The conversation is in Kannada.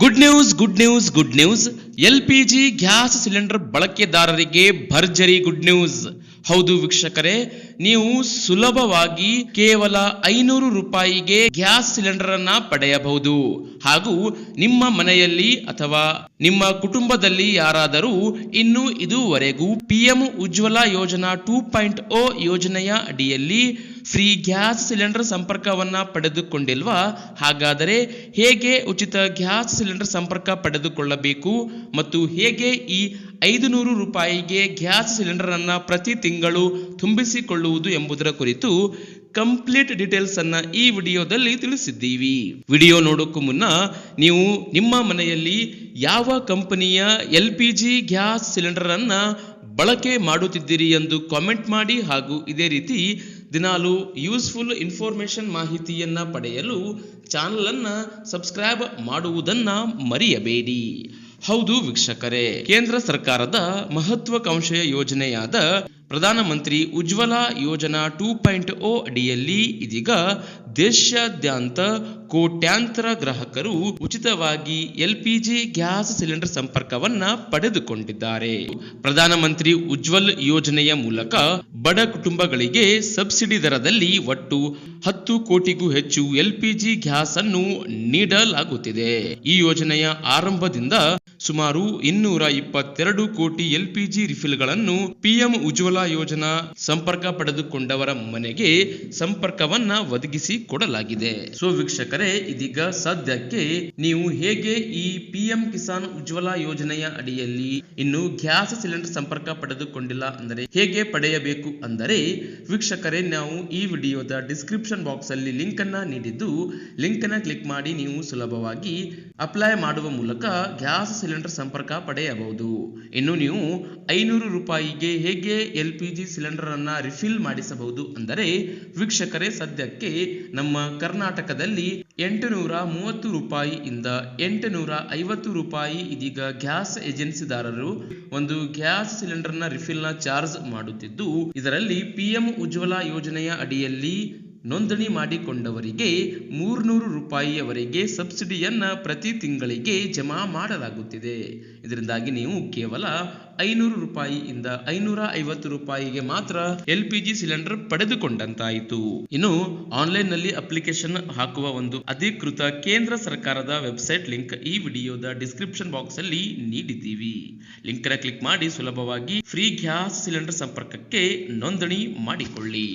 Good news LPG gas cylinder ಬಳಕೆದಾರರಿಗೆ ಭರ್ಜರಿ ಗುಡ್ ನ್ಯೂಸ್. ಹೌದು ವೀಕ್ಷಕರೇ, ನೀವು ಸುಲಭವಾಗಿ ಕೇವಲ 500 ರೂಪಾಯಿಗೆ ಗ್ಯಾಸ್ ಸಿಲಿಂಡರ್ ಅನ್ನ ಪಡೆಯಬಹುದು. ಹಾಗೂ ನಿಮ್ಮ ಮನೆಯಲ್ಲಿ ಅಥವಾ ನಿಮ್ಮ ಕುಟುಂಬದಲ್ಲಿ ಯಾರಾದರೂ ಇನ್ನು ಇದುವರೆಗೂ PM ಉಜ್ವಲ ಯೋಜನಾ 2.0 ಯೋಜನೆಯ ಅಡಿಯಲ್ಲಿ ಫ್ರೀ ಗ್ಯಾಸ್ ಸಿಲಿಂಡರ್ ಸಂಪರ್ಕವನ್ನ ಪಡೆದುಕೊಂಡಿಲ್ವಾ? ಹಾಗಾದರೆ ಹೇಗೆ ಉಚಿತ ಗ್ಯಾಸ್ ಸಿಲಿಂಡರ್ ಸಂಪರ್ಕ ಪಡೆದುಕೊಳ್ಳಬೇಕು ಮತ್ತು ಹೇಗೆ ಈ 500 ರೂಪಾಯಿಗೆ ಗ್ಯಾಸ್ ಸಿಲಿಂಡರ್ ಅನ್ನ ಪ್ರತಿ ತಿಂಗಳು ತುಂಬಿಸಿಕೊಳ್ಳುವುದು ಎಂಬುದರ ಕುರಿತು ಕಂಪ್ಲೀಟ್ ಡೀಟೇಲ್ಸ್ ಅನ್ನ ಈ ವಿಡಿಯೋದಲ್ಲಿ ತಿಳಿಸಿದ್ದೀವಿ. ವಿಡಿಯೋ ನೋಡೋಕ್ಕೂ ಮುನ್ನ ನೀವು ನಿಮ್ಮ ಮನೆಯಲ್ಲಿ ಯಾವ ಕಂಪನಿಯ LPG ಗ್ಯಾಸ್ ಸಿಲಿಂಡರ್ ಅನ್ನ ಬಳಕೆ ಮಾಡುತ್ತಿದ್ದೀರಿ ಎಂದು ಕಾಮೆಂಟ್ ಮಾಡಿ. ಹಾಗೂ ಇದೇ ರೀತಿ ದಿನಾಲು ಯೂಸ್ಫುಲ್ ಇನ್ಫಾರ್ಮೇಶನ್ ಮಾಹಿತಿಯನ್ನ ಪಡೆಯಲು ಚಾನೆಲ್ ಅನ್ನ ಸಬ್ಸ್ಕ್ರೈಬ್ ಮಾಡುವುದನ್ನ ಮರೆಯಬೇಡಿ. ಹೌದು ವೀಕ್ಷಕರೇ, ಕೇಂದ್ರ ಸರ್ಕಾರದ ಮಹತ್ವಾಕಾಂಕ್ಷೆಯ ಯೋಜನೆಯಾದ ಪ್ರಧಾನಮಂತ್ರಿ ಉಜ್ವಲ ಯೋಜನಾ 2.0 ಅಡಿಯಲ್ಲಿ ಇದೀಗ ದೇಶಾದ್ಯಂತ ಕೋಟ್ಯಾಂತರ ಗ್ರಾಹಕರು ಉಚಿತವಾಗಿ LPG ಗ್ಯಾಸ್ ಸಿಲಿಂಡರ್ ಸಂಪರ್ಕವನ್ನ ಪಡೆದುಕೊಂಡಿದ್ದಾರೆ. ಪ್ರಧಾನಮಂತ್ರಿ ಉಜ್ವಲ್ ಯೋಜನೆಯ ಮೂಲಕ ಬಡ ಕುಟುಂಬಗಳಿಗೆ ಸಬ್ಸಿಡಿ ದರದಲ್ಲಿ ಒಟ್ಟು 10 ಕೋಟಿಗೂ ಹೆಚ್ಚು LPG ಗ್ಯಾಸ್ ಅನ್ನು ನೀಡಲಾಗುತ್ತಿದೆ. ಈ ಯೋಜನೆಯ ಆರಂಭದಿಂದ ಸುಮಾರು 222 ಕೋಟಿ LPG ರಿಫಿಲ್ಗಳನ್ನು PM ಉಜ್ವಲ ಯೋಜನಾ ಸಂಪರ್ಕ ಪಡೆದುಕೊಂಡವರ ಮನೆಗೆ ಸಂಪರ್ಕವನ್ನ ಒದಗಿಸಿ ಕೊಡಲಾಗಿದೆ. ಸೊ ವೀಕ್ಷಕರೇ, ಇದೀಗ ಸದ್ಯಕ್ಕೆ ನೀವು ಹೇಗೆ ಈ PM ಕಿಸಾನ್ ಉಜ್ವಲ ಯೋಜನೆಯ ಅಡಿಯಲ್ಲಿ ಇನ್ನು ಗ್ಯಾಸ್ ಸಿಲಿಂಡರ್ ಸಂಪರ್ಕ ಪಡೆದುಕೊಂಡಿಲ್ಲ ಅಂದರೆ ಹೇಗೆ ಪಡೆಯಬೇಕು ಅಂದರೆ, ವೀಕ್ಷಕರೇ, ನಾವು ಈ ವಿಡಿಯೋದ ಡಿಸ್ಕ್ರಿಪ್ಷನ್ ಬಾಕ್ಸ್ ಅಲ್ಲಿ ಲಿಂಕ್ ಅನ್ನ ನೀಡಿದ್ದು, ಲಿಂಕ್ ಅನ್ನ ಕ್ಲಿಕ್ ಮಾಡಿ ನೀವು ಸುಲಭವಾಗಿ ಅಪ್ಲೈ ಮಾಡುವ ಮೂಲಕ ಗ್ಯಾಸ್ ಸಿಲಿಂಡರ್ ಸಂಪರ್ಕ ಪಡೆಯಬಹುದು. ಇನ್ನು ನೀವು 500 ರೂಪಾಯಿಗೆ ಹೇಗೆ LPG ಸಿಲಿಂಡರ್ ಅನ್ನ ರಿಫಿಲ್ ಮಾಡಿಸಬಹುದು ಅಂದರೆ, ವೀಕ್ಷಕರೇ, ಸದ್ಯಕ್ಕೆ ನಮ್ಮ ಕರ್ನಾಟಕದಲ್ಲಿ 830 ರೂಪಾಯಿಯಿಂದ 850 ರೂಪಾಯಿ ಇದೀಗ ಗ್ಯಾಸ್ ಏಜೆನ್ಸಿದಾರರು ಒಂದು ಗ್ಯಾಸ್ ಸಿಲಿಂಡರ್ ನ ರಿಫಿಲ್ ನ ಚಾರ್ಜ್ ಮಾಡುತ್ತಿದ್ದು, ಇದರಲ್ಲಿ PM ಉಜ್ವಲ ಯೋಜನೆಯ ಅಡಿಯಲ್ಲಿ ನೋಂದಣಿ ಮಾಡಿಕೊಂಡವರಿಗೆ 300 ರೂಪಾಯಿಯವರೆಗೆ ಸಬ್ಸಿಡಿಯನ್ನ ಪ್ರತಿ ತಿಂಗಳಿಗೆ ಜಮಾ ಮಾಡಲಾಗುತ್ತಿದೆ. ಇದರಿಂದಾಗಿ ನೀವು ಕೇವಲ 500 ರೂಪಾಯಿಯಿಂದ 550 ರೂಪಾಯಿಗೆ ಮಾತ್ರ LPG ಸಿಲಿಂಡರ್ ಪಡೆದುಕೊಂಡಂತಾಯಿತು. ಇನ್ನು ಆನ್ಲೈನ್ ನಲ್ಲಿ ಅಪ್ಲಿಕೇಶನ್ ಹಾಕುವ ಒಂದು ಅಧಿಕೃತ ಕೇಂದ್ರ ಸರ್ಕಾರದ ವೆಬ್ಸೈಟ್ ಲಿಂಕ್ ಈ ವಿಡಿಯೋದ ಡಿಸ್ಕ್ರಿಪ್ಷನ್ ಬಾಕ್ಸ್ ಅಲ್ಲಿ ನೀಡಿದ್ದೀವಿ. ಲಿಂಕ್ ಅನ್ನು ಕ್ಲಿಕ್ ಮಾಡಿ ಸುಲಭವಾಗಿ ಫ್ರೀ ಗ್ಯಾಸ್ ಸಿಲಿಂಡರ್ ಸಂಪರ್ಕಕ್ಕೆ ನೋಂದಣಿ ಮಾಡಿಕೊಳ್ಳಿ.